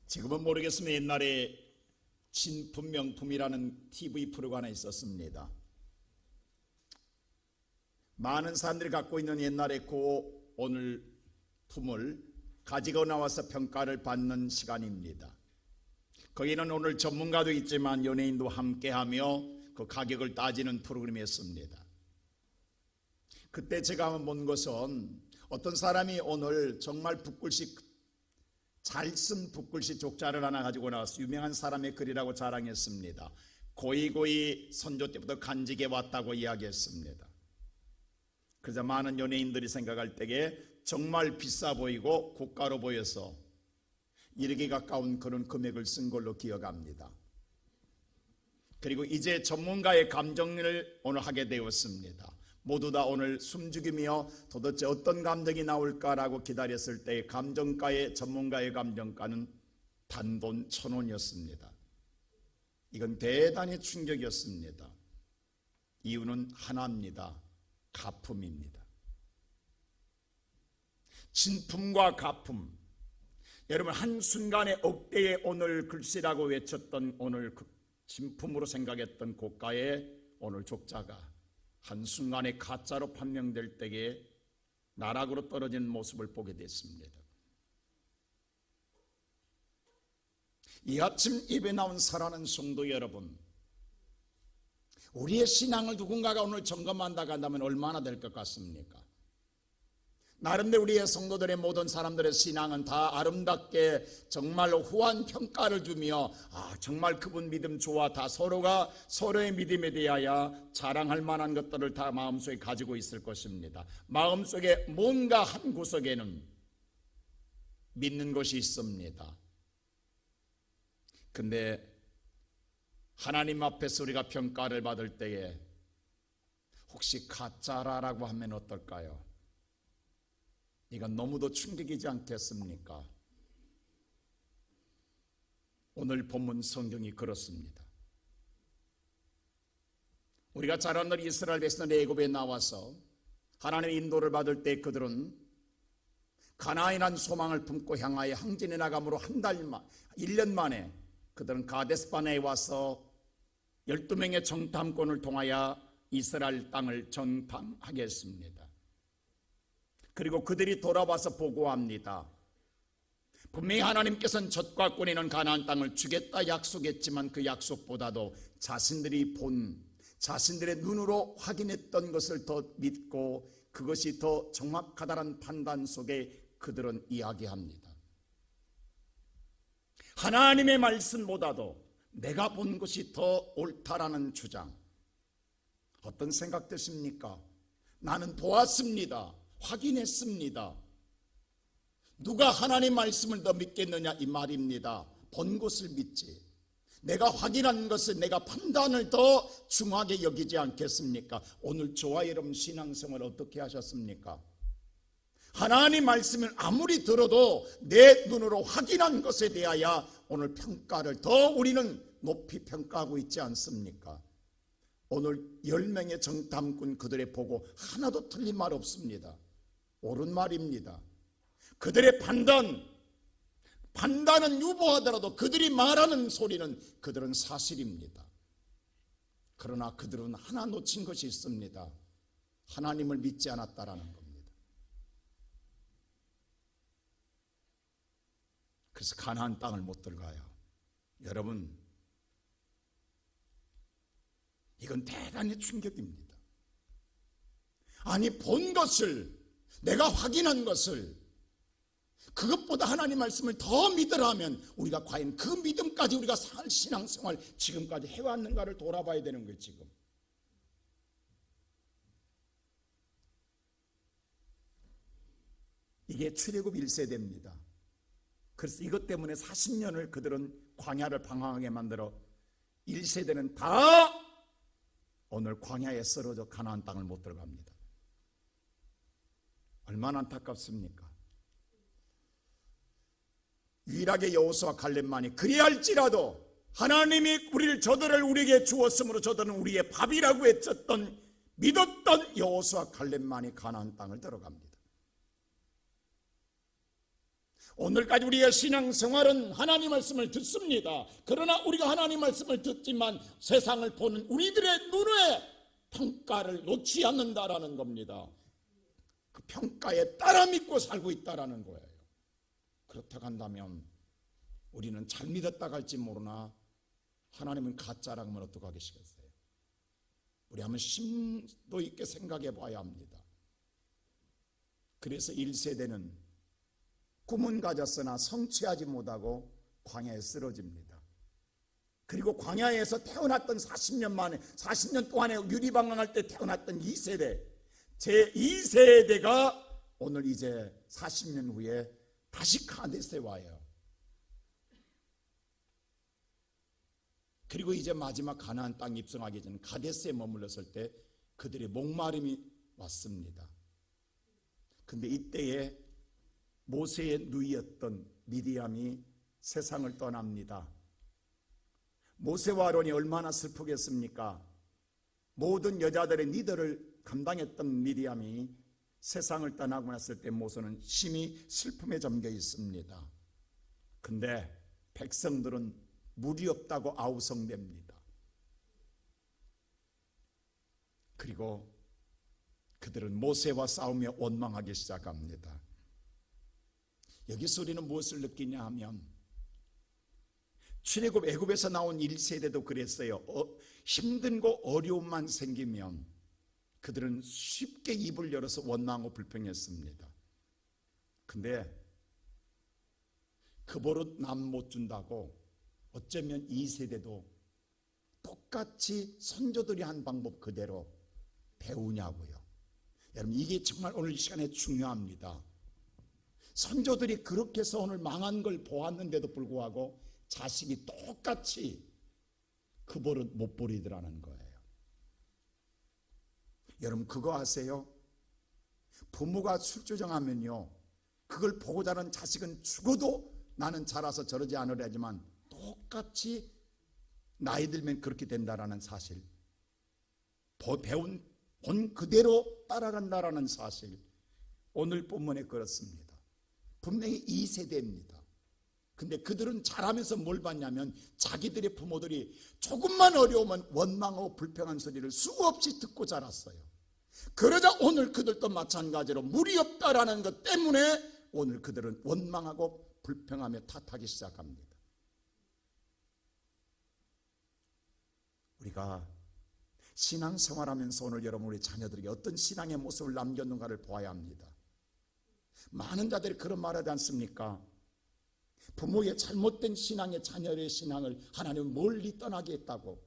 지금은 모르겠으면 옛날에 진품명품이라는 TV 프로가 하나 있었습니다. 많은 사람들이 갖고 있는 옛날의 고 오늘 품을 가지고 나와서 평가를 받는 시간입니다. 거기는 오늘 전문가도 있지만 연예인도 함께하며 그 가격을 따지는 프로그램이었습니다. 그때 제가 본 것은 어떤 사람이 오늘 정말 붓글씨 잘 쓴 붓글씨 족자를 하나 가지고 나와서 유명한 사람의 글이라고 자랑했습니다. 고이고이 선조 때부터 간직해 왔다고 이야기했습니다. 그래서 많은 연예인들이 생각할 때에 정말 비싸 보이고 고가로 보여서 1억에 가까운 그런 금액을 쓴 걸로 기억합니다. 그리고 이제 전문가의 감정을 오늘 하게 되었습니다. 모두 다 오늘 숨죽이며 도대체 어떤 감정이 나올까라고 기다렸을 때 감정가의 전문가의 감정가는 단돈 1,000원이었습니다. 이건 대단히 충격이었습니다. 이유는 하나입니다. 가품입니다. 진품과 가품. 여러분 한순간에 억대의 오늘 글씨라고 외쳤던 오늘 진품으로 생각했던 고가의 오늘 족자가 한순간에 가짜로 판명될 때에 나락으로 떨어지는 모습을 보게 됐습니다. 이 아침 입에 나온 사랑하는 성도 여러분, 우리의 신앙을 누군가가 오늘 점검한다고 한다면 얼마나 될 것 같습니까? 나름대로 우리의 성도들의 모든 사람들의 신앙은 다 아름답게 정말로 후한 평가를 주며 정말 그분 믿음 좋아, 다 서로가 서로의 믿음에 대하여 자랑할 만한 것들을 다 마음속에 가지고 있을 것입니다. 마음속에 뭔가 한 구석에는 믿는 것이 있습니다. 근데 하나님 앞에서 우리가 평가를 받을 때에 혹시 가짜라고 하면 어떨까요? 이건 너무도 충격이지 않겠습니까? 오늘 본문 성경이 그렇습니다. 우리가 잘 아는 이스라엘 백성들이 애굽에 나와서 하나님의 인도를 받을 때 그들은 가나안이라는 소망을 품고 향하여 항진해 나감으로 1년 만에 그들은 가데스바네에 와서 12명의 정탐꾼을 통하여 이스라엘 땅을 정탐하게 했습니다. 그리고 그들이 돌아와서 보고합니다. 분명히 하나님께서는 젖과 꿀이는 가나안 땅을 주겠다 약속했지만 그 약속보다도 자신들이 본, 자신들의 눈으로 확인했던 것을 더 믿고 그것이 더 정확하다는 판단 속에 그들은 이야기합니다. 하나님의 말씀보다도 내가 본 것이 더 옳다라는 주장. 어떤 생각 드십니까? 나는 보았습니다. 확인했습니다. 누가 하나님 말씀을 더 믿겠느냐 이 말입니다. 본 것을 믿지. 내가 확인한 것을, 내가 판단을 더 중하게 여기지 않겠습니까? 오늘 저와 여러분 신앙생활 어떻게 하셨습니까? 하나님 말씀을 아무리 들어도 내 눈으로 확인한 것에 대하여 오늘 평가를 더 우리는 높이 평가하고 있지 않습니까? 오늘 10명의 정탐꾼 그들의 보고 하나도 틀린 말 없습니다. 옳은 말입니다. 그들의 판단은 유보하더라도 그들이 말하는 소리는 그들은 사실입니다. 그러나 그들은 하나 놓친 것이 있습니다. 하나님을 믿지 않았다라는 겁니다. 그래서 가나안 땅을 못 들어가요. 여러분, 이건 대단히 충격입니다. 아니, 본 것을, 내가 확인한 것을, 그것보다 하나님 말씀을 더 믿으라면 우리가 과연 그 믿음까지 우리가 신앙생활 지금까지 해왔는가를 돌아봐야 되는 거예요. 지금 이게 출애굽 1세대입니다. 그래서 이것 때문에 40년을 그들은 광야를 방황하게 만들어 1세대는 다 오늘 광야에 쓰러져 가나안 땅을 못 들어갑니다. 얼마나 안타깝습니까? 유일하게 여호수아 갈렙만이 그리할지라도 하나님이 저들을 우리에게 주었으므로 저들은 우리의 밥이라고 외쳤던, 믿었던 여호수아 갈렙만이 가나안 땅을 들어갑니다. 오늘까지 우리의 신앙생활은 하나님 말씀을 듣습니다. 그러나 우리가 하나님 말씀을 듣지만 세상을 보는 우리들의 눈에 평가를 놓지 않는다라는 겁니다. 그 평가에 따라 믿고 살고 있다라는 거예요. 그렇다고 한다면 우리는 잘 믿었다 갈지 모르나 하나님은 가짜라고 하면 어떡하겠어요? 우리 한번 심도 있게 생각해 봐야 합니다. 그래서 1세대는 꿈은 가졌으나 성취하지 못하고 광야에 쓰러집니다. 그리고 광야에서 태어났던 40년 만에 40년 동안에 유리방황할 때 태어났던 2세대 제 2세대가 오늘 이제 40년 후에 다시 카데스에 와요. 그리고 이제 마지막 가나안 땅 입성하기 전 가데스에 머물렀을 때 그들의 목마름이 왔습니다. 근데 이때에 모세의 누이였던 미디암이 세상을 떠납니다. 모세와 아론이 얼마나 슬프겠습니까? 모든 여자들의 리더를 감당했던 미디암이 세상을 떠나고 났을 때 모세는 심히 슬픔에 잠겨 있습니다. 근데 백성들은 물이 없다고 아우성됩니다. 그리고 그들은 모세와 싸우며 원망하기 시작합니다. 여기서 우리는 무엇을 느끼냐 하면 출애굽 애굽에서 나온 1세대도 그랬어요. 힘든 거 어려움만 생기면 그들은 쉽게 입을 열어서 원망하고 불평했습니다. 근데 그 버릇 남 못 준다고 어쩌면 2세대도 똑같이 선조들이 한 방법 그대로 배우냐고요. 여러분 이게 정말 오늘 이 시간에 중요합니다. 선조들이 그렇게 해서 오늘 망한 걸 보았는데도 불구하고 자식이 똑같이 그 버릇 못 버리더라는 거예요. 여러분 그거 아세요? 부모가 술주정하면요 그걸 보고 자란 자식은 죽어도 나는 자라서 저러지 않으려지만 똑같이 나이 들면 그렇게 된다라는 사실, 배운 본 그대로 따라간다라는 사실, 오늘 본문에 그렇습니다. 분명히 2세대입니다. 근데 그들은 자라면서 뭘 봤냐면 자기들의 부모들이 조금만 어려우면 원망하고 불평한 소리를 수없이 듣고 자랐어요. 그러자 오늘 그들도 마찬가지로 물이 없다라는 것 때문에 오늘 그들은 원망하고 불평하며 탓하기 시작합니다. 우리가 신앙생활하면서 오늘 여러분 우리 자녀들에게 어떤 신앙의 모습을 남겼는가를 보아야 합니다. 많은 자들이 그런 말 하지 않습니까? 부모의 잘못된 신앙의 자녀의 신앙을 하나님은 멀리 떠나게 했다고.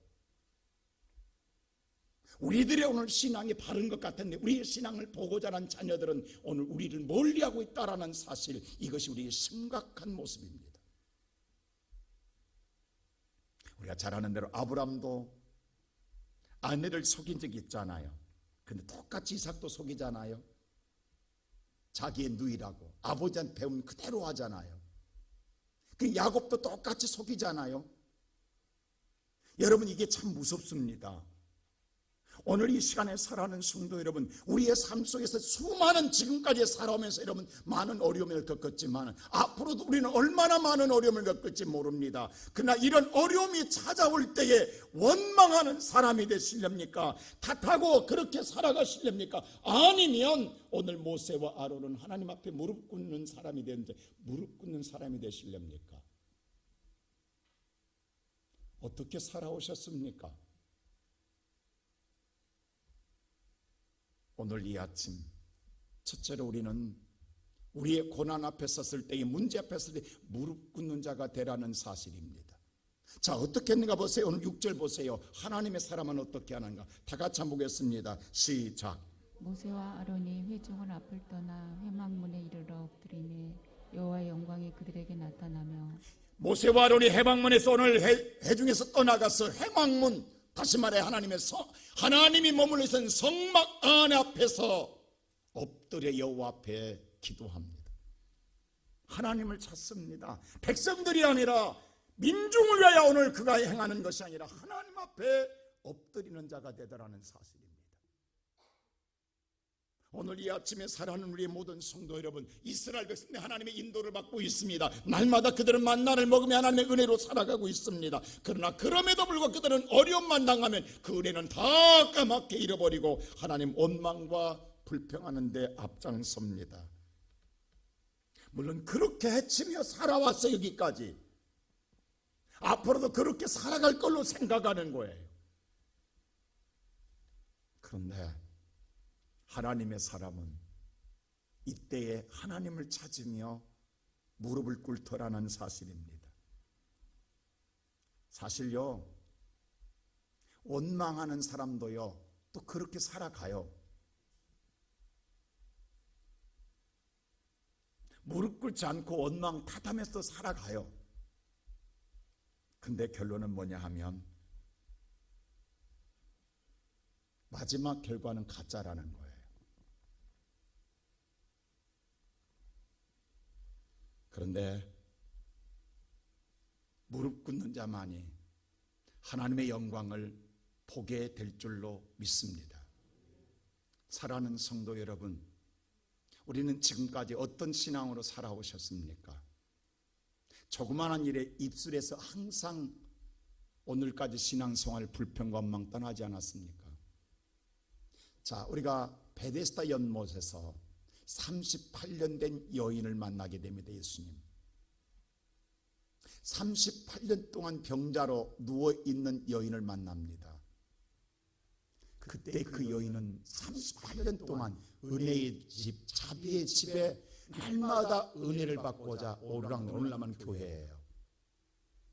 우리들의 오늘 신앙이 바른 것 같은데 우리의 신앙을 보고 자란 자녀들은 오늘 우리를 멀리하고 있다는 사실, 이것이 우리의 심각한 모습입니다. 우리가 잘 아는 대로 아브람도 아내를 속인 적이 있잖아요. 근데 똑같이 이삭도 속이잖아요. 자기의 누이라고 아버지한테 배운 그대로 하잖아요. 그 야곱도 똑같이 속이잖아요. 여러분 이게 참 무섭습니다. 오늘 이 시간에 살아가는 성도 여러분, 우리의 삶 속에서 수많은 지금까지 살아오면서 여러분 많은 어려움을 겪었지만 앞으로도 우리는 얼마나 많은 어려움을 겪을지 모릅니다. 그러나 이런 어려움이 찾아올 때에 원망하는 사람이 되시렵니까? 탓하고 그렇게 살아가시렵니까? 아니면 오늘 모세와 아론은 하나님 앞에 무릎 꿇는 사람이 되는데 무릎 꿇는 사람이 되시렵니까? 어떻게 살아오셨습니까? 오늘 이 아침 첫째로 우리는 우리의 고난 앞에 섰을 때, 이 문제 앞에 섰을 때 무릎 꿇는 자가 되라는 사실입니다. 자, 어떻게 했는가 보세요. 오늘 6절 보세요. 하나님의 사람은 어떻게 하는가. 다 같이 한번 보겠습니다. 시작. 모세와 아론이 회중을 앞을 떠나 회막문에 이르러 엎드리니 여호와의 영광이 그들에게 나타나며, 모세와 아론이 회막문에서 오늘 회중에서 떠나가서 회막문, 다시 말해 하나님이 머물러 있는 성막 안에 앞에서 엎드려 여호와 앞에 기도합니다. 하나님을 찾습니다. 백성들이 아니라 민중을 위하여 오늘 그가 행하는 것이 아니라 하나님 앞에 엎드리는 자가 되더라는 사실입니다. 오늘 이 아침에 살아가는 우리의 모든 성도 여러분, 이스라엘 백성들 하나님의 인도를 받고 있습니다. 날마다 그들은 만나를 먹으며 하나님의 은혜로 살아가고 있습니다. 그러나 그럼에도 불구하고 그들은 어려움만 당하면 그 은혜는 다 까맣게 잃어버리고 하나님 원망과 불평하는 데 앞장섭니다. 물론 그렇게 헤치며 살아왔어 여기까지. 앞으로도 그렇게 살아갈 걸로 생각하는 거예요. 그런데 하나님의 사람은 이때에 하나님을 찾으며 무릎을 꿇더라는 사실입니다. 사실요, 원망하는 사람도요 또 그렇게 살아가요. 무릎 꿇지 않고 원망 탓하면서 살아가요. 근데 결론은 뭐냐 하면 마지막 결과는 가짜라는 거예요. 그런데 무릎 꿇는 자만이 하나님의 영광을 보게 될 줄로 믿습니다. 사랑하는 성도 여러분, 우리는 지금까지 어떤 신앙으로 살아오셨습니까? 조그마한 일에 입술에서 항상 오늘까지 신앙생활 불평과 원망 떠나지 않았습니까? 자, 우리가 베데스다 연못에서 38년 된 여인을 만나게 됩니다. 예수님 38년 동안 병자로 누워있는 여인을 만납니다. 그때 그 여인은 38년 동안 은혜의 집, 자비의 집에 날마다 은혜를 받고자 오르락내리락만 교회예요.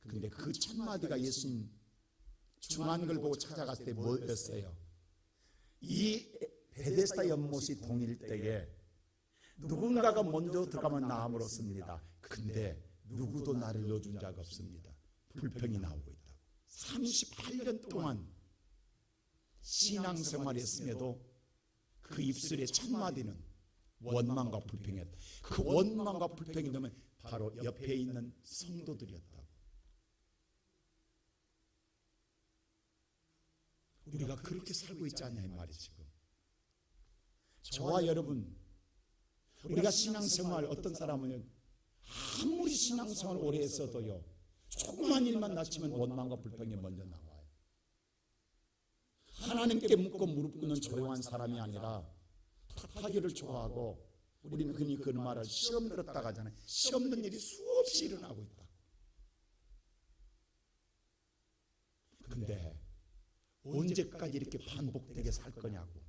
그런데 그 첫 마디가 예수님 중한 걸 보고 찾아갔을 때 뭐였어요? 이 베데스다 연못이 동일 때에 누군가가 먼저 들어가면 나음을 얻습니다. 근데 누구도 나를 넣어준 자가 없습니다. 불평이 나오고 있다고. 38년 동안 신앙생활을 했음에도 그 입술의 첫 마디는 원망과 불평이었다. 그 원망과 불평이 되면 바로 옆에 있는 성도들이었다고. 우리가 그렇게 살고 있지 않냐 이 말이 지금. 저와 여러분, 우리가 신앙생활, 어떤 사람은 아무리 신앙생활 오래 했어도요 조그만 일만 다치면 원망과 불평이 먼저 나와요. 하나님께 묻고 무릎 꿇는 조용한 사람이 아니라 탓하기를 좋아하고, 우리는 흔히 그 말을 시험 들었다가 하잖아요. 시험 없는 일이 수없이 일어나고 있다. 근데 언제까지 이렇게 반복되게 살 거냐고,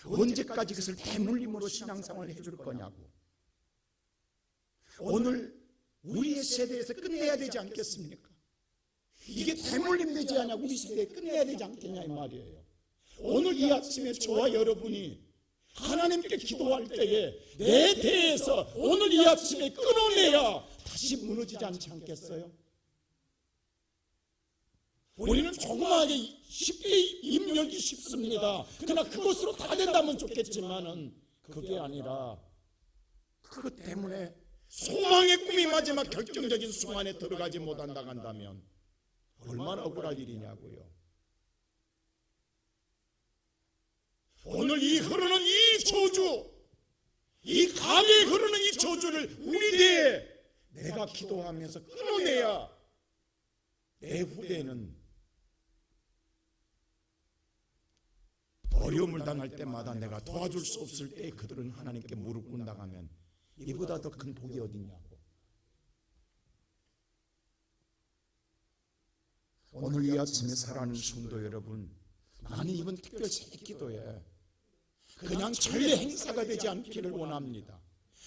언제까지 그것을 대물림으로 신앙생활을 해줄 거냐고. 오늘 우리의 세대에서 끝내야 되지 않겠습니까? 이게 대물림 되지 않냐, 우리 세대에 끝내야 되지 않겠냐 이 말이에요. 오늘 이 아침에 저와 여러분이 하나님께 기도할 때에 내 대에서 오늘 이 아침에 끊어내야 다시 무너지지 않지 않겠어요? 우리는 조그마하게 쉽게 입 열기 쉽습니다. 그러나 그것으로 다 된다면 좋겠지만은 그게 아니라, 그것 때문에 소망의 꿈이 마지막 결정적인 순간에 들어가지 못한다 한다면 얼마나 억울할 일이냐고요. 오늘 이 흐르는 이 저주, 이 강에 흐르는 이 저주를 우리 대에 내가 기도하면서 끊어내야 내 후대는 어려움을 당할 때마다 내가 도와줄 수 없을 때 그들은 하나님께 무릎 꿇는다 하면 이보다 더 큰 복이 어딨냐고. 오늘 이 아침에 살아가는 성도 여러분, 나는 이번 특별 새기도에 그냥 전례 행사가 되지 않기를 원합니다.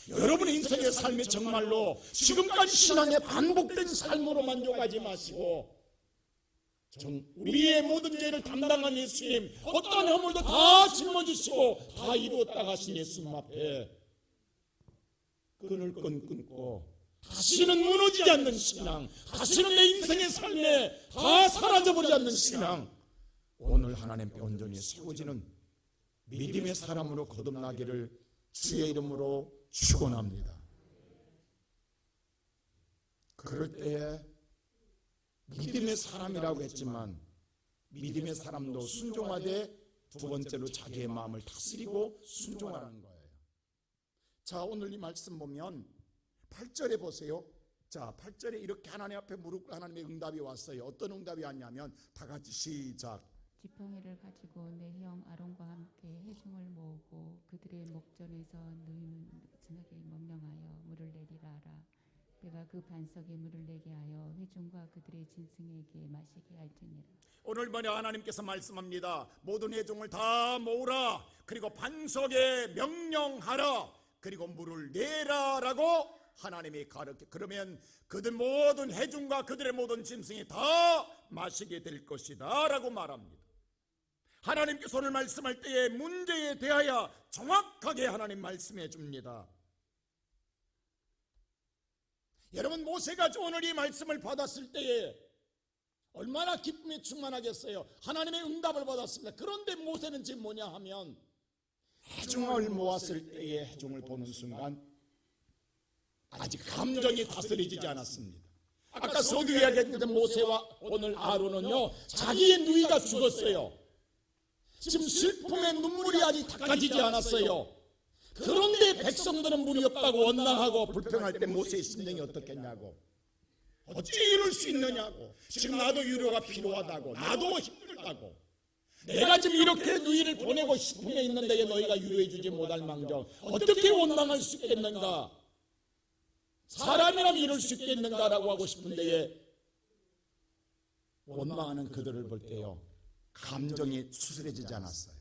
여러분의 인생의 삶이 정말로 지금까지 신앙에 반복된 삶으로 만족하지 마시고, 우리의 모든 죄를 담당한 예수님, 어떠한 허물도 다 짊어지시고 다 이루었다 가신 예수님 앞에 끈을 끊고 다시는 무너지지 않는 신앙, 다시는 내 인생의 삶에 다 사라져버리지 않는 신앙, 오늘 하나님께 온전히 세워지는 믿음의 사람으로 거듭나기를 주의 이름으로 축원합니다. 그럴 때에 믿음의 사람이라고 했지만 믿음의 사람도 순종하되 두 번째로 자기의 마음을 다스리고 순종하는 거예요. 자, 오늘 이 말씀 보면 8절에 보세요. 자, 8절에 이렇게 하나님 앞에 무릎 꿇고 하나님의 응답이 왔어요. 어떤 응답이 왔냐면 다 같이 시작. 지팡이를 가지고 내 형 아론과 함께 회중을 모으고 그들의 목전에서 너희는 진하게 명령하여 물을 내리라 하라. 내가 그 반석에 물을 내게 하여 회중과 그들의 짐승에게 마시게 할지니라. 오늘 번에 하나님께서 말씀합니다. 모든 회중을 다 모으라. 그리고 반석에 명령하라. 그리고 물을 내라라고 하나님이 가르쳐. 그러면 그들 모든 회중과 그들의 모든 짐승이 다 마시게 될 것이다 라고 말합니다. 하나님께서 오늘 말씀할 때에 문제에 대하여 정확하게 하나님 말씀해 줍니다. 여러분, 모세가 오늘 이 말씀을 받았을 때에 얼마나 기쁨이 충만하겠어요. 하나님의 응답을 받았습니다. 그런데 모세는 지금 뭐냐 하면 회중을 모았을 때에 회중을 보는 순간 아직 감정이 다스려지지 않았습니다. 아까 서두 이야기했던 모세와 오늘 아론은요, 자기의 누이가 죽었어요. 지금 슬픔의 눈물이 아직 닦아지지 않았어요. 그런데 백성들은 물이 없다고 원망하고 불평할 때 모세의 심정이 어떻겠냐고, 어찌 이럴 수 있느냐고, 지금 나도 위로가 필요하다고, 나도 힘들다고, 내가 지금 이렇게 누이를 보내고 싶음에 있는데 너희가 위로해 주지 못할 망정 어떻게 원망할 수 있겠는가, 사람이라면 이럴 수 있겠는가라고 하고 싶은데 원망하는 그들을 볼 때요, 감정이 수술해지지 않았어요.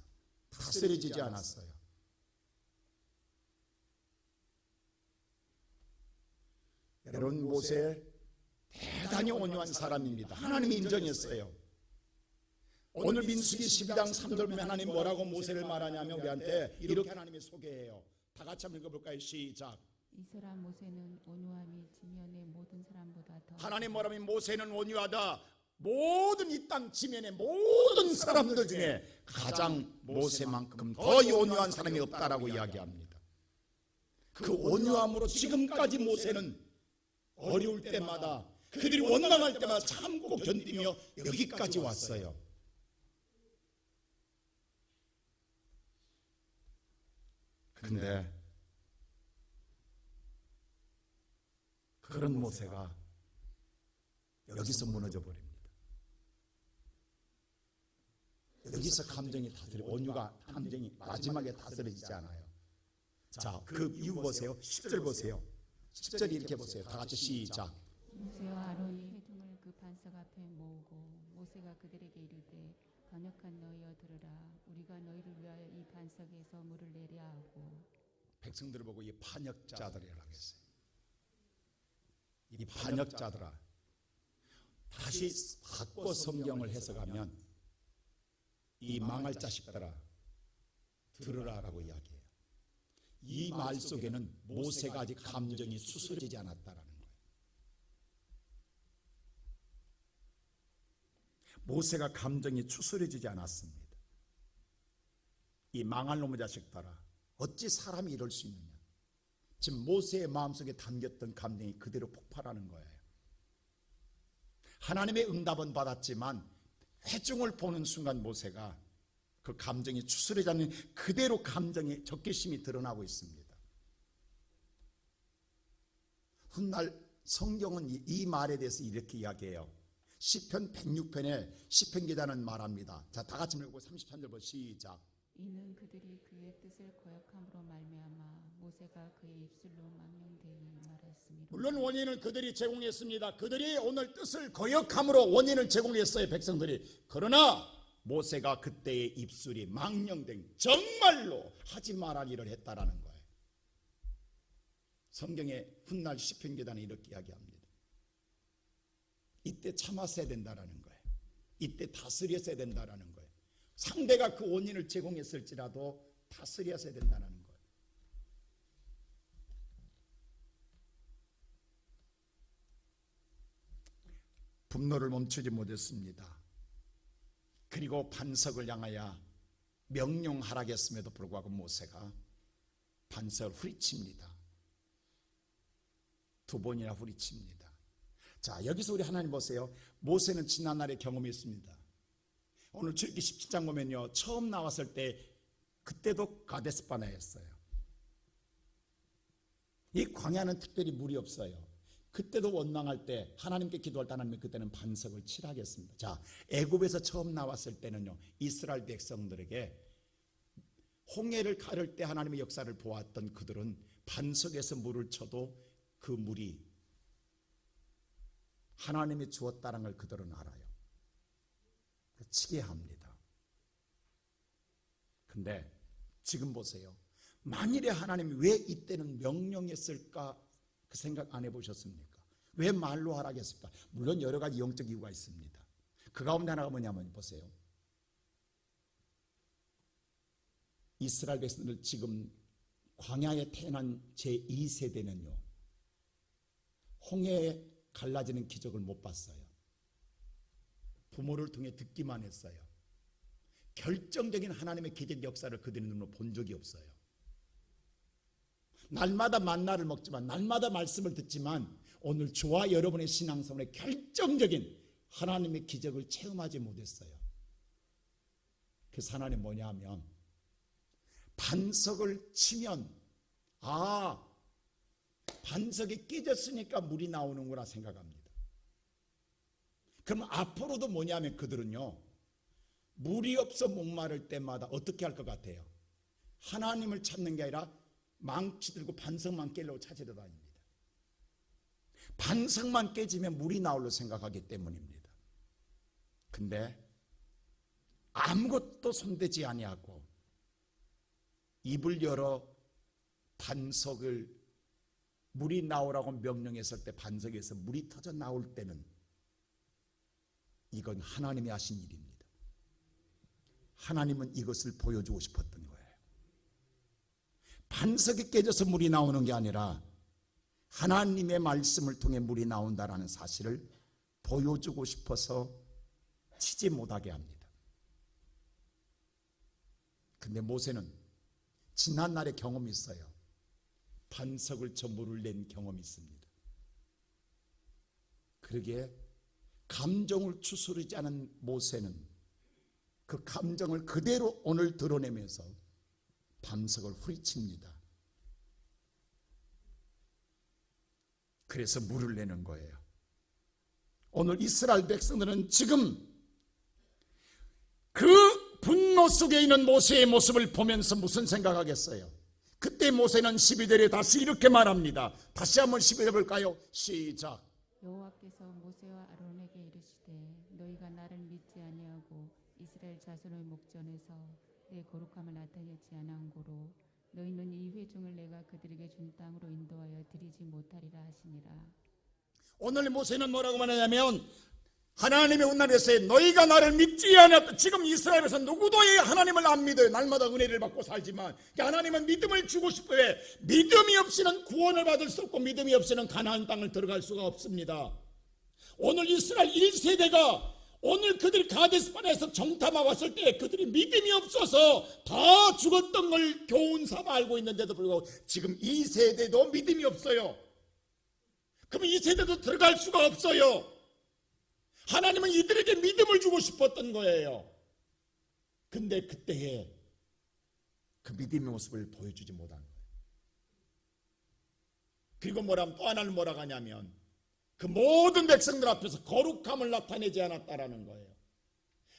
다스려지지 않았어요. 여러분, 모세 대단히 온유한 사람입니다. 하나님이 인정했어요. 오늘 민수기 12장 3절 보면 하나님 뭐라고 모세를 말하냐면 우리한테 이렇게 하나님이 소개해요. 다 같이 한번 읽어볼까요? 시작. 이 사람 모세는 온유함이 지면의 모든 사람보다 더. 하나님 뭐라면 모세는 온유하다. 모든 이 땅 지면의 모든 사람들 중에 가장 모세만큼 더 온유한 사람이 없다라고 이야기합니다. 그 온유함으로 지금까지 모세는 어려울 때마다 그들이 원망할 때마다 참고 견디며 여기까지 왔어요. 근데 그런 모세가 여기서 무너져 버립니다. 여기서 감정이 다스려, 온유가 감정이 마지막에 다스려지지 않아요. 자, 그 이유 보세요. 10절 보세요. 10절이 이렇게 보세요. 다 같이 시작. 모세와 아론이 회중을 그 반석 앞에 모으고 모세가 그들에게 이르되 강력한 너희여 들으라. 우리가 너희를 위하여 이 반석에서 물을 내려 하고. 백성들을 보고 이 반역자들이라고 했어요. 이 반역자들아, 다시 바꿔 성경을 해석하면 이 망할 자식들아 들으라라고 이야기해요. 이 말 속에는 모세가 아직 감정이 수술되지 않았다라는 거예요. 모세가 감정이 추스려지지 않았습니다. 이 망할 놈의 자식들아, 어찌 사람이 이럴 수 있느냐. 지금 모세의 마음속에 담겼던 감정이 그대로 폭발하는 거예요. 하나님의 응답은 받았지만 회중을 보는 순간 모세가 그 감정이 추스려지 않는 그대로 감정의 적개심이 드러나고 있습니다. 훗날 성경은 이 말에 대해서 이렇게 이야기해요. 시편 106편에 시편 기자는 말합니다. 자, 다 같이 읽고 33절 보시죠. 시작. 이는 그들이 그의 뜻을 거역함으로 말미암아 모세가 그의 입술로 망령되이 말했으므로. 물론 원인을 그들이 제공했습니다. 그들이 오늘 뜻을 거역함으로 원인을 제공했어요, 백성들이. 그러나 모세가 그때의 입술이 망령된, 정말로 하지 말할 일을 했다라는 거예요. 성경의 훗날 시편 기자는 이렇게 이야기합니다. 이때 참았어야 된다라는 거예요. 이때 다스렸어야 된다라는 거예요. 상대가 그 원인을 제공했을지라도 다스렸어야 된다는 거예요. 분노를 멈추지 못했습니다. 그리고 반석을 향하여 명령하라겠음에도 불구하고 모세가 반석을 후리칩니다. 2번이나 후리칩니다. 자, 여기서 우리 하나님 보세요. 모세는 지난날에 경험했습니다. 오늘 출애굽기 17장 보면요, 처음 나왔을 때 그때도 가데스바네였어요. 이 광야는 특별히 물이 없어요. 그때도 원망할 때 하나님께 기도할 때 하나님이 그때는 반석을 칠하겠습니다. 자, 애굽에서 처음 나왔을 때는요, 이스라엘 백성들에게 홍해를 가를 때 하나님의 역사를 보았던 그들은 반석에서 물을 쳐도 그 물이 하나님이 주었다는 걸 그들은 알아요. 치게 합니다. 근데 지금 보세요. 만일에 하나님이 왜 이때는 명령했을까 그 생각 안 해보셨습니까? 왜 말로 하라겠습니까? 물론 여러 가지 영적 이유가 있습니다. 그 가운데 하나가 뭐냐면 보세요. 이스라엘 백성들 지금 광야에 태어난 제2세대는요 홍해에 갈라지는 기적을 못 봤어요. 부모를 통해 듣기만 했어요. 결정적인 하나님의 기적 역사를 그들의 눈으로 본 적이 없어요. 날마다 만나를 먹지만, 날마다 말씀을 듣지만 오늘 저와 여러분의 신앙생활에 결정적인 하나님의 기적을 체험하지 못했어요. 그래서 하나님 뭐냐 하면 반석을 치면 반석이 깨졌으니까 물이 나오는구나 생각합니다. 그럼 앞으로도 뭐냐면 그들은요 물이 없어 목마를 때마다 어떻게 할 것 같아요? 하나님을 찾는 게 아니라 망치 들고 반석만 깨려고 찾으러 다닙니다. 반석만 깨지면 물이 나올로 생각하기 때문입니다. 근데 아무것도 손대지 아니하고 입을 열어 반석을 물이 나오라고 명령했을 때 반석에서 물이 터져 나올 때는 이건 하나님이 하신 일입니다. 하나님은 이것을 보여주고 싶었던 거예요. 반석이 깨져서 물이 나오는 게 아니라 하나님의 말씀을 통해 물이 나온다라는 사실을 보여주고 싶어서 치지 못하게 합니다. 근데 모세는 지난날에 경험이 있어요. 반석을 쳐 물을 낸 경험이 있습니다. 그러기에 감정을 추스르지 않은 모세는 그 감정을 그대로 오늘 드러내면서 반석을 후리칩니다. 그래서 물을 내는 거예요. 오늘 이스라엘 백성들은 지금 그 분노 속에 있는 모세의 모습을 보면서 무슨 생각하겠어요? 그때 모세는 12절에 다시 이렇게 말합니다. 다시 한번 12절 볼까요? 시작. 여호와께서 모세와 아론에게 이르시되 너희가 나를 믿지 아니하고 이스라엘 자손의 목전에서 내 거룩함을 나타내지 아니한고로 너희는 이 회중을 내가 그들에게 준 땅으로 인도하여 드리지 못하리라 하시니라. 오늘 모세는 뭐라고 말하냐면 하나님의 온날에서 너희가 나를 믿지 않았다. 지금 이스라엘에서 누구도 하나님을 안 믿어요. 날마다 은혜를 받고 살지만 하나님은 믿음을 주고 싶어요. 믿음이 없이는 구원을 받을 수 없고 믿음이 없이는 가나안 땅을 들어갈 수가 없습니다. 오늘 이스라엘 1세대가 오늘 그들이 가데스바네에서 정탐하고 왔을 때 그들이 믿음이 없어서 다 죽었던 걸 교훈 삼아 알고 있는데도 불구하고 지금 2세대도 믿음이 없어요. 그럼 2세대도 들어갈 수가 없어요. 하나님은 이들에게 믿음을 주고 싶었던 거예요. 근데 그때에 그 믿음의 모습을 보여주지 못한 거예요. 그리고 또 하나는 뭐라고 하냐면 그 모든 백성들 앞에서 거룩함을 나타내지 않았다라는 거예요.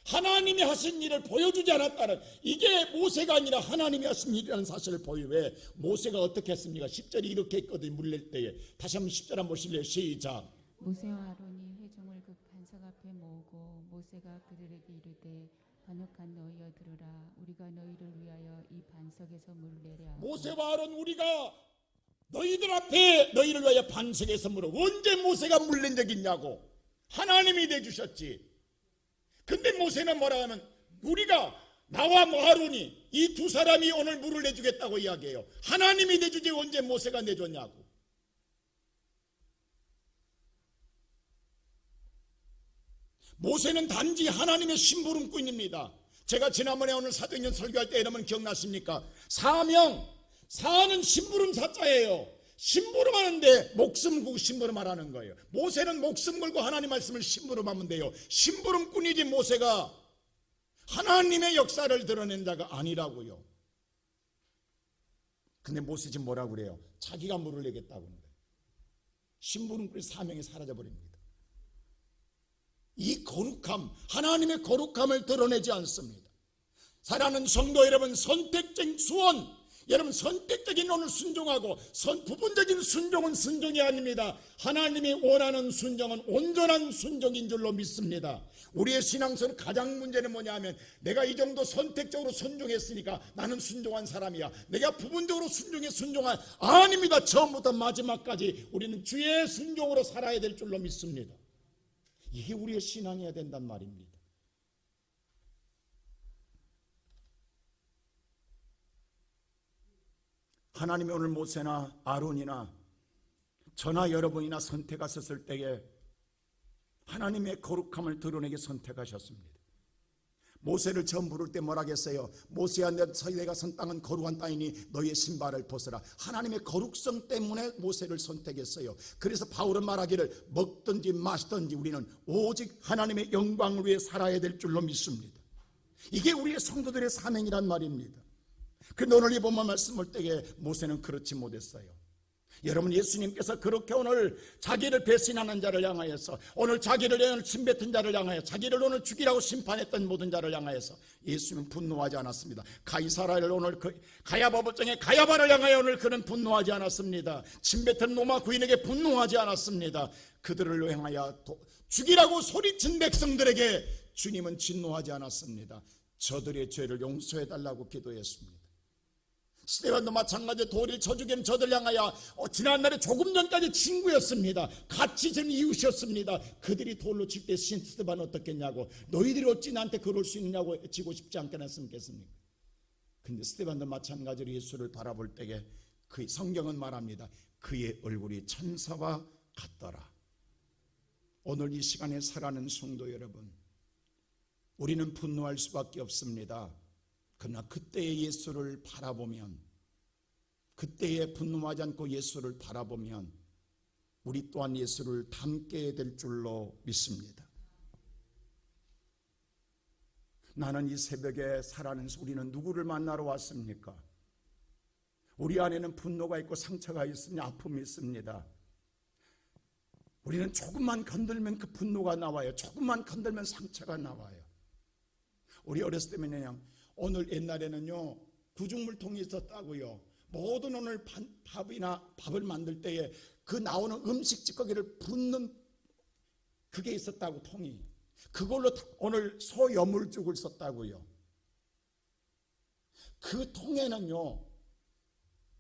하나님이 하신 일을 보여주지 않았다는, 이게 모세가 아니라 하나님이 하신 일이라는 사실을 보여왜 모세가 어떻게 했습니까? 10절이 이렇게 했거든요. 물낼 때에. 다시 한번 10절 한번 보실래요? 시작. 모세와 아론이 회중을 그 반석 앞에 모으고 모세가 그들에게 이르되 반역한 너희여 들으라. 우리가 너희를 위하여 이 반석에서 물을 내려 하고. 모세와 아론 우리가 너희들 앞에 너희를 위하여 반석에서 물어. 언제 모세가 물낸 적 있냐고. 하나님이 내주셨지. 근데 모세는 뭐라 하면 우리가 나와 아론이 이 두 사람이 오늘 물을 내주겠다고 이야기해요. 하나님이 내주지 언제 모세가 내줬냐고. 모세는 단지 하나님의 심부름꾼입니다. 제가 지난번에 오늘 사도행전 설교할 때 여러분 기억나십니까? 사는 심부름 사자예요. 심부름하는데 목숨 걸고 심부름하라는 거예요. 모세는 목숨 걸고 하나님 말씀을 심부름하면 돼요. 심부름꾼이지 모세가 하나님의 역사를 드러낸 자가 아니라고요. 근데 모세 지금 뭐라고 그래요? 자기가 물을 내겠다고 하는 거예요. 신부는 그 사명이 사라져버립니다. 이 거룩함, 하나님의 거룩함을 드러내지 않습니다. 사랑하는 성도 여러분, 선택적 수원, 여러분 선택적인 오늘 순종하고 부분적인 순종은 순종이 아닙니다. 하나님이 원하는 순종은 온전한 순종인 줄로 믿습니다. 우리의 신앙생활 가장 문제는 뭐냐면 내가 이 정도 선택적으로 순종했으니까 나는 순종한 사람이야. 내가 부분적으로 순종한 아닙니다. 처음부터 마지막까지 우리는 주의 순종으로 살아야 될 줄로 믿습니다. 이게 우리의 신앙이어야 된단 말입니다. 하나님이 오늘 모세나 아론이나 저나 여러분이나 선택하셨을 때에 하나님의 거룩함을 드러내게 선택하셨습니다. 모세를 처음 부를 때 뭐라 했어요? 모세야, 내가 선 땅은 거룩한 땅이니 너희의 신발을 벗어라. 하나님의 거룩성 때문에 모세를 선택했어요. 그래서 바울은 말하기를 먹든지 마시든지 우리는 오직 하나님의 영광을 위해 살아야 될 줄로 믿습니다. 이게 우리의 성도들의 사명이란 말입니다. 그런데 오늘 이 본문 말씀을 때에 모세는 그렇지 못했어요. 여러분, 예수님께서 그렇게 오늘 자기를 배신하는 자를 향하여서, 오늘 자기를 침뱉은 자를 향하여, 자기를 오늘 죽이라고 심판했던 모든 자를 향하여서 예수님은 분노하지 않았습니다. 가이사라를 오늘 가야바 법정에 가야바를 향하여 오늘 그는 분노하지 않았습니다. 침뱉은 로마 구인에게 분노하지 않았습니다. 그들을 향하여 죽이라고 소리친 백성들에게 주님은 진노하지 않았습니다. 저들의 죄를 용서해달라고 기도했습니다. 스데반도 마찬가지로 도리를 쳐 죽이는 저들 향하여 지난날에 조금 전까지 친구였습니다. 같이 전 이웃이었습니다. 그들이 돌로 칠 때 스데반 어떻겠냐고, 너희들이 어찌 나한테 그럴 수 있느냐고 지고 싶지 않겠습니까? 근데 스데반도 마찬가지로 예수를 바라볼 때에 그 성경은 말합니다. 그의 얼굴이 천사와 같더라. 오늘 이 시간에 살아가는 성도 여러분, 우리는 분노할 수밖에 없습니다. 그러나 그때의 예수를 바라보면, 그때에 분노하지 않고 예수를 바라보면 우리 또한 예수를 닮게 될 줄로 믿습니다. 나는 이 새벽에 살아가는 우리는 누구를 만나러 왔습니까? 우리 안에는 분노가 있고 상처가 있으며 아픔이 있습니다. 우리는 조금만 건들면 그 분노가 나와요. 조금만 건들면 상처가 나와요. 우리 어렸을 때면 그냥 오늘 옛날에는요 구중물통이 있었다고요. 모든 오늘 밥을 만들 때에 그 나오는 음식 찌꺼기를 붓는 그게 있었다고, 통이. 그걸로 오늘 소여물죽을 썼다고요. 그 통에는요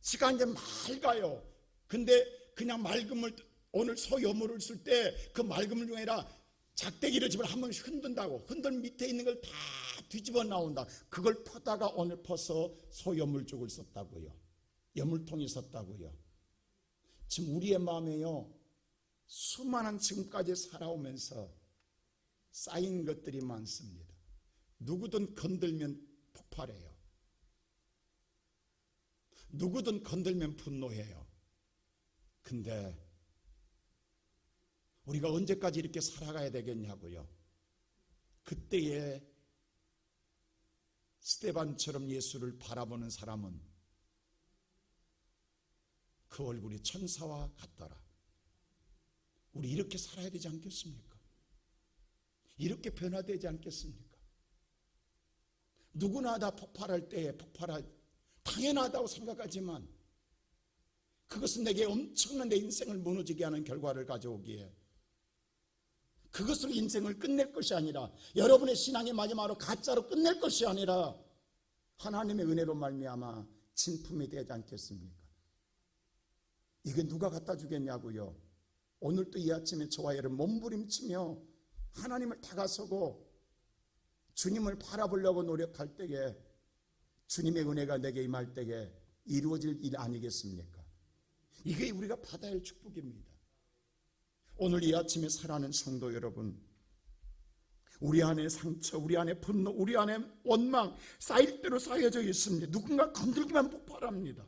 시간이 맑아요. 근데 그냥 맑은 물, 오늘 소여물을 쓸 때 그 맑은 물 중에 아니라 작대기를 집을 한 번씩 흔든다고, 흔든 밑에 있는 걸 다 뒤집어 나온다. 그걸 퍼다가 오늘 퍼서 소여물죽을 썼다고요. 여물통이 썼다고요. 지금 우리의 마음에요 수많은 지금까지 살아오면서 쌓인 것들이 많습니다. 누구든 건들면 폭발해요. 누구든 건들면 분노해요. 근데 우리가 언제까지 이렇게 살아가야 되겠냐고요. 그때에 스데반처럼 예수를 바라보는 사람은 그 얼굴이 천사와 같더라. 우리 이렇게 살아야 되지 않겠습니까? 이렇게 변화되지 않겠습니까? 누구나 다 폭발할 때에 당연하다고 생각하지만 그것은 내게 엄청난 내 인생을 무너지게 하는 결과를 가져오기에, 그것으로 인생을 끝낼 것이 아니라, 여러분의 신앙의 마지막으로 가짜로 끝낼 것이 아니라 하나님의 은혜로 말미암아 진품이 되지 않겠습니까? 이게 누가 갖다 주겠냐고요. 오늘도 이 아침에 저와 여러분 몸부림치며 하나님을 다가서고 주님을 바라보려고 노력할 때에 주님의 은혜가 내게 임할 때에 이루어질 일 아니겠습니까? 이게 우리가 받아야 할 축복입니다. 오늘 이 아침에 살아가는 성도 여러분, 우리 안에 상처, 우리 안에 분노, 우리 안에 원망 쌓일 대로 쌓여져 있습니다. 누군가 건들기만 폭발합니다.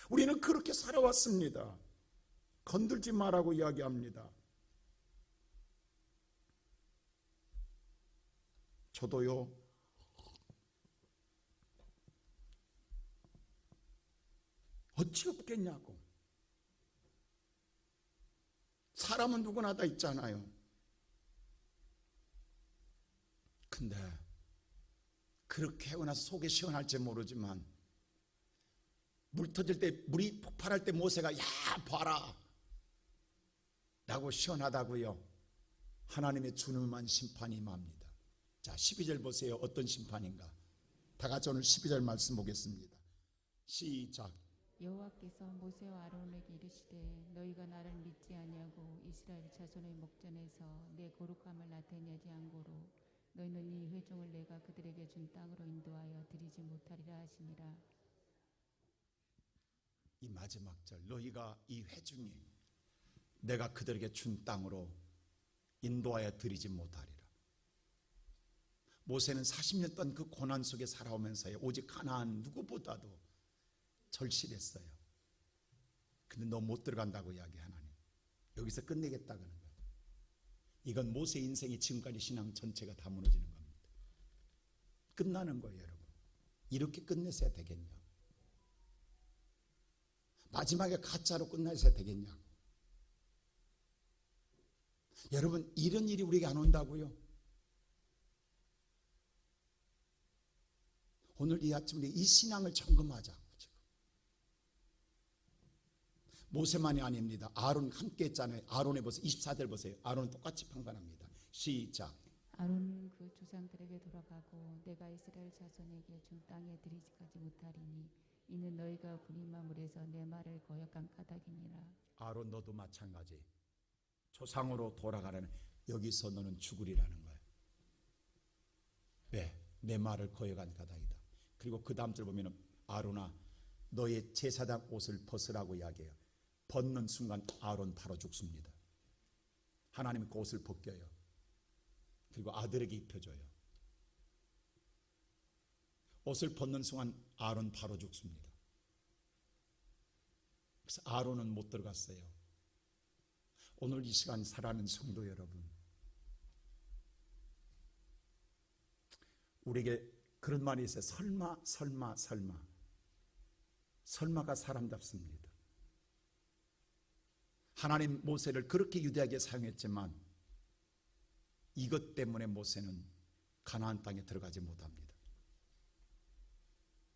우리는 그렇게 살아왔습니다. 건들지 말라고 이야기합니다. 저도요 좋겠냐고. 사람은 누구나 다 있잖아요. 근데 그렇게 하고 나서 속이 시원할지 모르지만 물 터질 때, 물이 폭발할 때 모세가 야 봐라 라고 시원하다고요. 하나님의 준엄한 심판이 임합니다. 자, 12절 보세요. 어떤 심판인가. 다 같이 오늘 12절 말씀 보겠습니다. 시작. 여호와께서 모세와 아론에게 이르시되 너희가 나를 믿지 아니하고 이스라엘 자손의 목전에서 내 거룩함을 나타내지 않고로 너희는 이 회중을 내가 그들에게 준 땅으로 인도하여 드리지 못하리라 하시니라. 이 마지막 절, 너희가 이 회중이 내가 그들에게 준 땅으로 인도하여 드리지 못하리라. 모세는 40년 동안 그 고난 속에 살아오면서요, 오직 가나안 누구보다도 절실했어요. 근데 너 못 들어간다고 이야기 하나님. 여기서 끝내겠다 그러는 거예요. 이건 모세 인생이 지금까지 신앙 전체가 다 무너지는 겁니다. 끝나는 거예요, 여러분. 이렇게 끝내셔야 되겠냐? 마지막에 가짜로 끝내셔야 되겠냐고. 여러분, 이런 일이 우리에게 안 온다고요? 오늘 이 아침 우리 이 신앙을 점검하자고. 지금 모세만이 아닙니다. 아론 함께 했잖아요. 아론에 보세요. 24절 보세요. 아론은 똑같이 판단합니다. 시작. 아론은 그 조상들에게 돌아가고 내가 이스라엘 자손에게 준 땅에 들이지까지 못하리니 이는 너희가 군림한 물에서 내 말을 거역한 까닭이니라. 아론 너도 마찬가지. 조상으로 돌아가라는, 여기서 너는 죽으리라는 거예요. 왜? 내 말을 거역한 까닭이다. 그리고 그 다음 절 보면 아론아 너의 제사장 옷을 벗으라고 이야기해요. 벗는 순간 아론 바로 죽습니다. 하나님이 그 옷을 벗겨요. 그리고 아들에게 입혀줘요. 옷을 벗는 순간 아론 바로 죽습니다. 그래서 아론은 못 들어갔어요. 오늘 이 시간 살아가는 성도 여러분, 우리에게 그런 말이 있어요. 설마가 사람답습니다. 하나님 모세를 그렇게 유대하게 사용했지만 이것 때문에 모세는 가나안 땅에 들어가지 못합니다.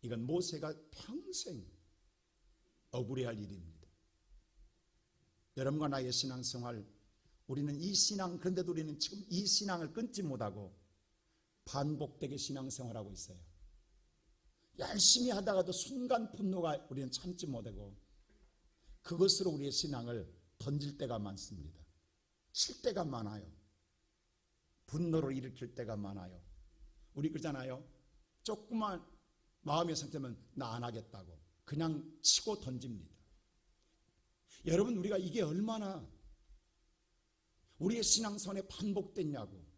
이건 모세가 평생 억울해할 일입니다. 여러분과 나의 신앙생활, 우리는 이 신앙, 그런데도 우리는 지금 이 신앙을 끊지 못하고 반복되게 신앙생활하고 있어요. 열심히 하다가도 순간 분노가 우리는 참지 못하고 그것으로 우리의 신앙을 던질 때가 많습니다. 칠 때가 많아요. 분노를 일으킬 때가 많아요. 우리 그러잖아요. 조그만 마음의 상태면 나 안 하겠다고 그냥 치고 던집니다. 여러분, 우리가 이게 얼마나 우리의 신앙선에 반복됐냐고.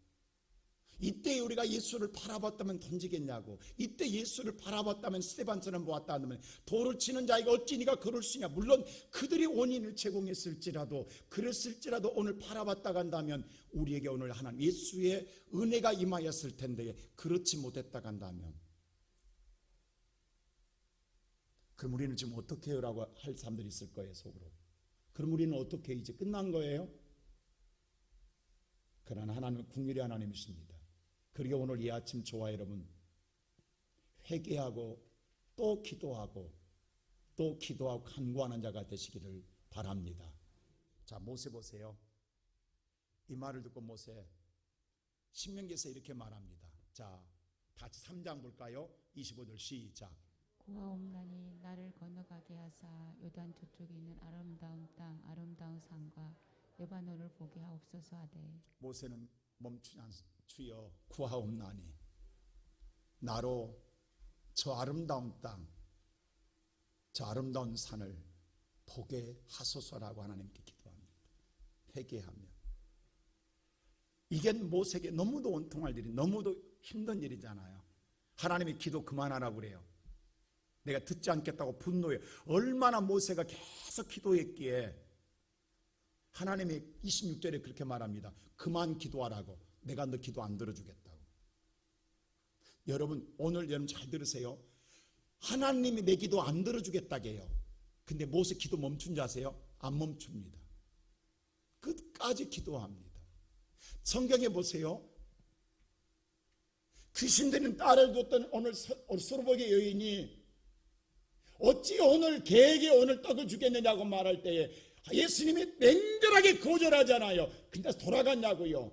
이때 우리가 예수를 바라봤다면 던지겠냐고. 이때 예수를 바라봤다면 스데반처럼 보았다 하면 돌을 치는 자에게 어찌 네가 그럴 수 있냐. 물론 그들이 원인을 제공했을지라도, 그랬을지라도 오늘 바라봤다 간다면 우리에게 오늘 하나님 예수의 은혜가 임하였을 텐데 그렇지 못했다 간다면 그럼 우리는 지금 어떻게 해요? 라고 할 사람들이 있을 거예요, 속으로. 그럼 우리는 어떻게, 이제 끝난 거예요? 그러나 하나님은 국률의 하나님이십니다. 그리고 오늘 이 아침 저와 여러분 회개하고 또 기도하고 또 기도하고 간구하는 자가 되시기를 바랍니다. 자, 모세 보세요. 이 말을 듣고 모세 신명기에서 이렇게 말합니다. 자, 같이 3장 볼까요? 25절 시작. 고아옵나니 나를 건너가게 하사 요단 저쪽에 있는 아름다운 땅 아름다운 산과 레바논을 보게 하옵소서 하되. 모세는 멈추지 않습니다. 주여 구하옵나니 나로 저 아름다운 땅, 저 아름다운 산을 보게 하소서라고 하나님께 기도합니다. 회개하며. 이게 모세에게 너무도 원통할 일이, 너무도 힘든 일이잖아요. 하나님이 기도 그만하라고 그래요. 내가 듣지 않겠다고 분노해. 얼마나 모세가 계속 기도했기에 하나님이 26절에 그렇게 말합니다. 그만 기도하라고. 내가 너 기도 안 들어주겠다고. 여러분, 오늘 여러분 잘 들으세요. 하나님이 내 기도 안 들어주겠다게요. 근데 모세 기도 멈춘 줄 아세요? 안 멈춥니다. 끝까지 기도합니다. 성경에 보세요. 귀신되는 딸을 뒀던 오늘 수르복의 여인이 어찌 오늘 개에게 오늘 떡을 주겠느냐고 말할 때에 예수님이 맹렬하게 거절하잖아요. 근데 돌아갔냐고요.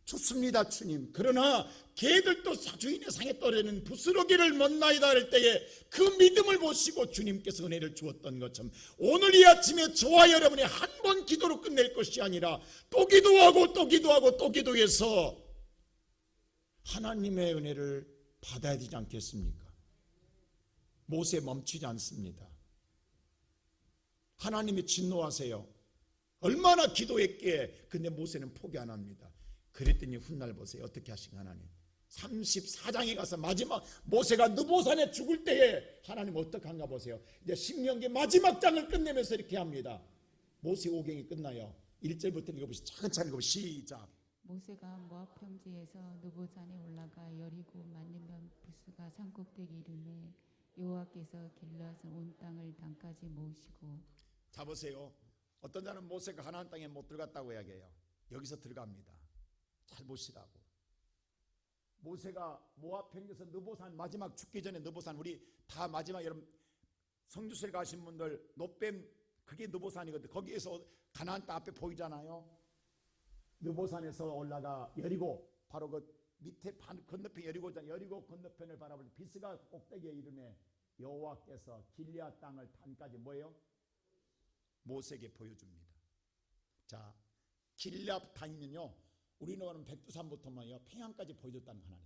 좋습니다 주님. 그러나 개들도 주인의 상에 떨어지는 부스러기를 못나이다 할 때에 그 믿음을 보시고 주님께서 은혜를 주었던 것처럼 오늘 이 아침에 저와 여러분이 한 번 기도로 끝낼 것이 아니라 또 기도하고 또 기도하고 또 기도해서 하나님의 은혜를 받아야 되지 않겠습니까? 모세 멈추지 않습니다. 하나님이 진노하세요. 얼마나 기도했기에. 근데 모세는 포기 안 합니다. 그랬더니 훗날 보세요. 어떻게 하신 하나님. 34장에 가서 마지막 모세가 느보산에 죽을 때에 하나님 어떻게 한가 보세요. 이제 신명기 마지막 장을 끝내면서 이렇게 합니다. 모세 오경이 끝나요. 1절부터 읽어보시죠. 차근차근 읽어보시죠. 시작. 모세가 모압 평지에서 느보산에 올라가 여리고 만리면 부스가 산꼭대기 이름에 여호와께서 길앗은 온 땅을 단까지 모으시고. 자 보세요. 어떤 자는 모세가 가나안 땅에 못 들어갔다고 이야기해요. 여기서 들어갑니다. 잘 보시라고. 모세가 모압 평지에서 느보산 마지막 죽기 전에 느보산 우리 다 마지막 여러분 성주실 가신 분들 노뱀 그게 느보산이거든. 거기에서 가나안 땅 앞에 보이잖아요. 느보산에서 올라가 여리고 바로 그 밑에 건너편 여리고잖아요. 여리고 건너편을 바라볼 때 비스가 꼭대기에 이름에 여호와께서 길앗 땅을 단까지 뭐예요? 모세에게 보여줍니다. 자, 길앗 땅이면요 우리는 백두산부터만요 평양까지 보여줬다는 하나님.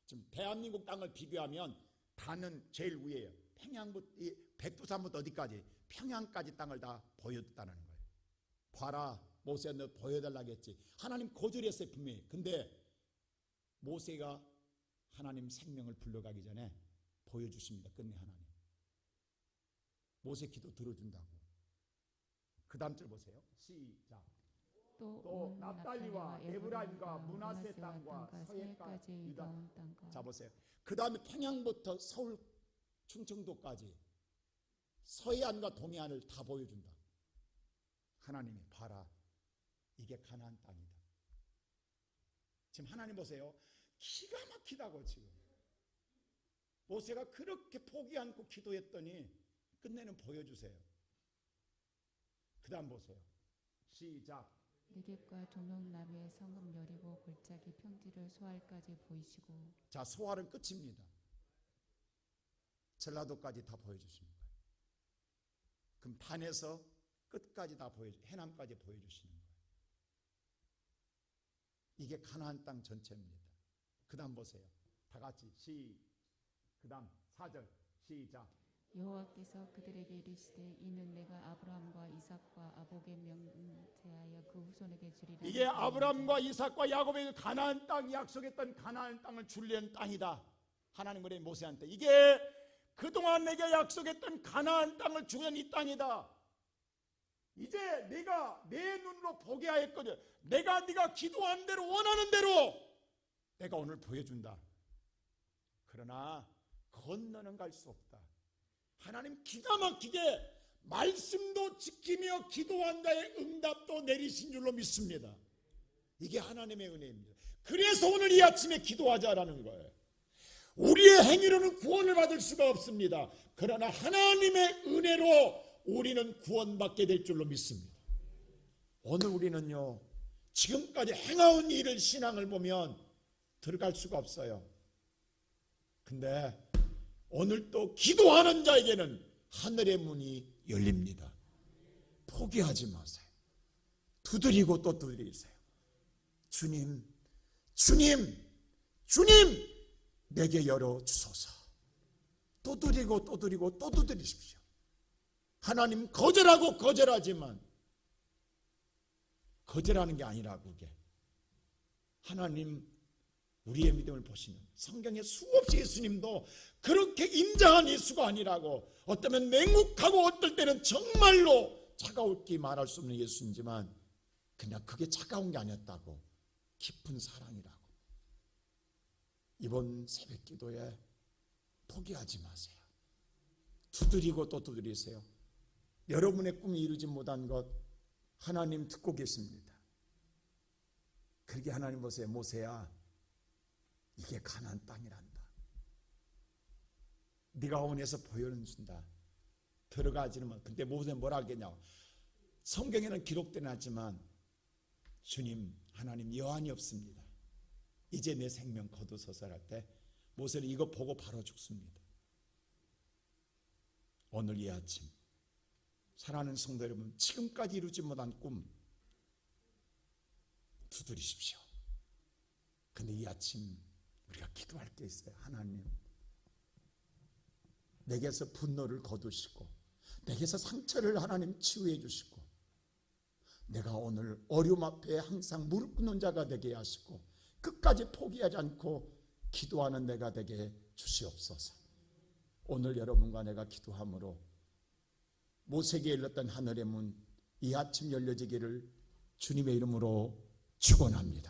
지금 대한민국 땅을 비교하면 단은 제일 위에요. 평양부터 백두산부터 어디까지? 평양까지 땅을 다 보여줬다는 거예요. 봐라 모세 너 보여달라고 했지. 하나님 거절했어요 분명히. 근데 모세가 하나님 생명을 불러가기 전에 보여주십니다. 끝내 하나님. 모세 기도 들어준다고. 그 다음 절 보세요. 시작. 또 납달리와 에브라임과 므낫세 땅과 서해까지 유다. 자 보세요. 그 다음에 평양부터 서울 충청도까지 서해안과 동해안을 다 보여준다. 하나님이 봐라 이게 가나안 땅이다. 지금 하나님 보세요. 기가 막히다고 지금. 모세가 그렇게 포기 않고 기도했더니 끝내는 보여주세요. 그 다음 보세요. 시작. 네겝과 동영남의 성읍 여리고 골짜기 평지를 소알까지 보이시고. 자 소알은 끝입니다. 전라도까지 다 보여주시는 거예요. 그럼 단에서 끝까지 다 해남까지 보여주시는 거예요. 이게 가나안 땅 전체입니다. 그 다음 보세요. 다 같이 그 다음 4절 시작. 여호와께서 그들에게 이르시되 이는 내가 아브라함과 이삭과 아복의 명세하여 그 후손에게 주리라. 이게 아브라함과 이삭과 야곱에게 가나안 땅 약속했던 가나안 땅을 주려는 땅이다. 하나님 그래 모세한테 이게 그동안 내게 약속했던 가나안 땅을 주려는 이 땅이다. 이제 내가 내 눈으로 보게 하였거든. 내가 네가 기도한 대로 원하는 대로 내가 오늘 보여준다. 그러나 건너는 갈 수 없다. 하나님 기가 막히게 말씀도 지키며 기도한 자의 응답도 내리신 줄로 믿습니다. 이게 하나님의 은혜입니다. 그래서 오늘 이 아침에 기도하자라는 거예요. 우리의 행위로는 구원을 받을 수가 없습니다. 그러나 하나님의 은혜로 우리는 구원받게 될 줄로 믿습니다. 오늘 우리는요 지금까지 행하온 일을 신앙을 보면 들어갈 수가 없어요. 근데 오늘 또 기도하는 자에게는 하늘의 문이 열립니다. 포기하지 마세요. 두드리고 또 두드리세요. 주님, 주님, 주님 내게 열어주소서. 또 드리고 또 드리고 또 두드리십시오. 하나님 거절하고 거절하지만 거절하는 게 아니라 그게 하나님 우리의 믿음을 보시는 성경에 수없이 예수님도 그렇게 인자한 예수가 아니라고 어쩌면 맹목하고 어떨 때는 정말로 차가울게 말할 수 없는 예수이지만 그냥 그게 차가운 게 아니었다고 깊은 사랑이라고. 이번 새벽 기도에 포기하지 마세요. 두드리고 또 두드리세요. 여러분의 꿈이 이루지 못한 것 하나님 듣고 계십니다. 그렇게 하나님 보세요. 모세야, 이게 가나안 땅이란다. 네가 원해서 보여는 준다. 들어가지는 마. 근데 모세 뭐라 하겠냐? 성경에는 기록되긴 하지만 주님 하나님 여한이 없습니다. 이제 내 생명 거두소서 할 때 모세는 이거 보고 바로 죽습니다. 오늘 이 아침 사랑하는 성도 여러분, 지금까지 이루지 못한 꿈 두드리십시오. 근데 이 아침 우리가 기도할 게 있어요. 하나님, 내게서 분노를 거두시고 내게서 상처를 하나님 치유해 주시고 내가 오늘 어려움 앞에 항상 무릎 꿇는 자가 되게 하시고 끝까지 포기하지 않고 기도하는 내가 되게 주시옵소서. 오늘 여러분과 내가 기도함으로 모세에게 열렸던 하늘의 문 이 아침 열려지기를 주님의 이름으로 축원합니다.